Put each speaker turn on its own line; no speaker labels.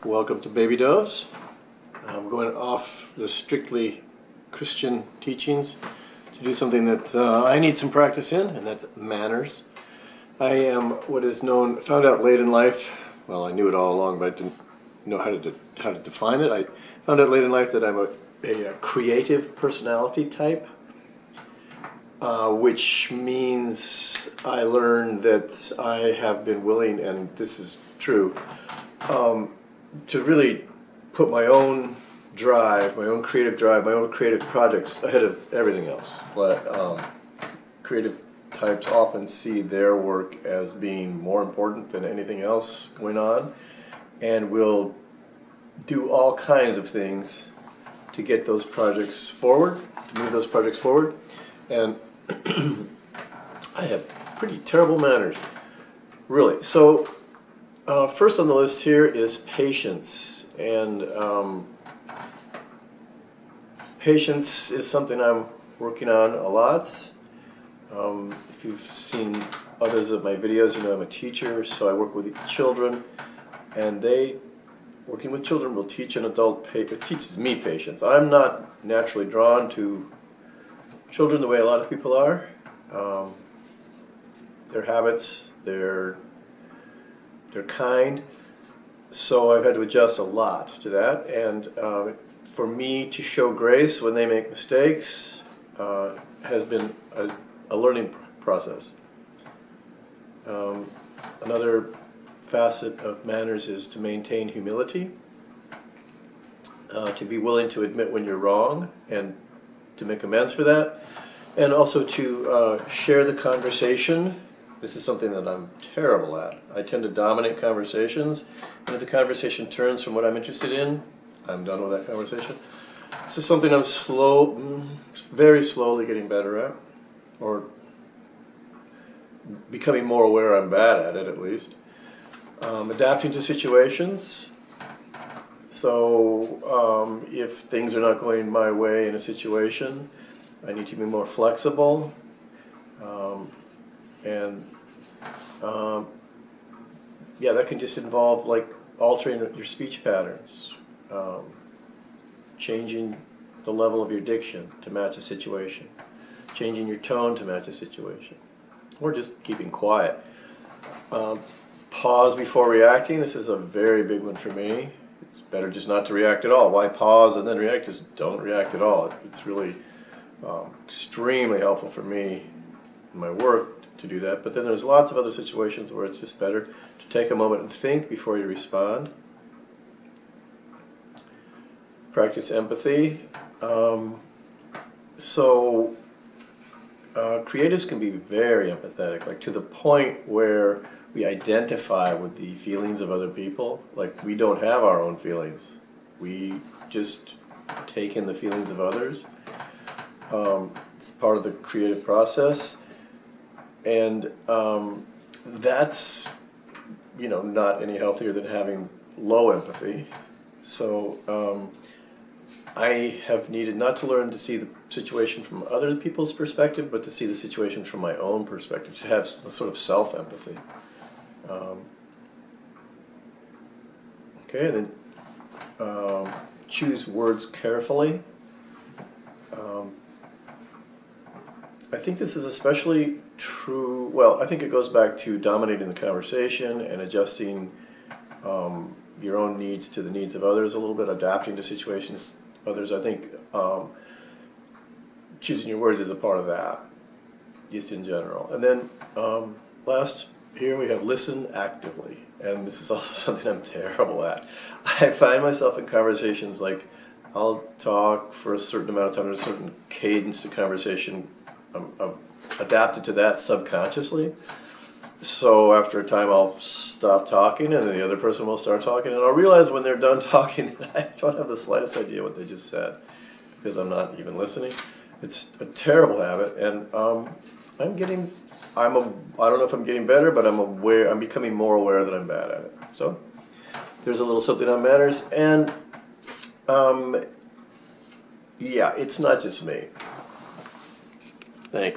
Welcome to Baby Doves. I'm going off the strictly Christian teachings to do something that I need some practice in, and that's manners. I am what is known, found out late in life, well, I knew it all along, but I didn't know how to define it. I found out late in life that I'm a creative personality type, which means I learned that I have been willing, and this is true, to really put my own drive, my own creative projects ahead of everything else. But creative types often see their work as being more important than anything else going on, and will do all kinds of things to get those projects forward, to move those projects forward. And I have pretty terrible manners, really. So first on the list here is patience. And patience is something I'm working on a lot. If you've seen others of my videos, you know I'm a teacher, so I work with children, and working with children will teach an adult, it teaches me patience. I'm not naturally drawn to children the way a lot of people are. Their habits, they're kind, so I've had to adjust a lot to that, and for me to show grace when they make mistakes has been a learning process. Another facet of manners is to maintain humility, to be willing to admit when you're wrong and to make amends for that, and also to share the conversation. This is something that I'm terrible at. I tend to dominate conversations, and if the conversation turns from what I'm interested in, I'm done with that conversation. This is something I'm very slowly getting better at, or becoming more aware I'm bad at least. Adapting to situations. So if things are not going my way in a situation, I need to be more flexible. Yeah, that can just involve like altering your speech patterns, changing the level of your diction to match a situation, changing your tone to match a situation, or just keeping quiet. Pause before reacting. This is a very big one for me. It's better just not to react at all. Why pause and then react? Just don't react at all. It's really extremely helpful for me in my work to do that. But then there's lots of other situations where it's just better to take a moment and think before you respond. Practice empathy. Creatives can be very empathetic, like to the point where we identify with the feelings of other people. Like we don't have our own feelings. We just take in the feelings of others. It's part of the creative process. And that's, not any healthier than having low empathy. So I have needed not to learn to see the situation from other people's perspective, but to see the situation from my own perspective, to have a sort of self-empathy. Okay, and then choose words carefully. I think this is especially true, well, I think it goes back to dominating the conversation and adjusting your own needs to the needs of others a little bit, adapting to situations others. I think choosing your words is a part of that, just in general. And then last here we have listen actively, and this is also something I'm terrible at. I find myself in conversations like I'll talk for a certain amount of time, there's a certain cadence to conversation. I'm adapted to that subconsciously. So after a time I'll stop talking and then the other person will start talking, and I'll realize when they're done talking that I don't have the slightest idea what they just said because I'm not even listening. It's a terrible habit, and I don't know if I'm getting better, but I'm becoming more aware that I'm bad at it. So there's a little something on manners, and yeah, it's not just me. Thanks.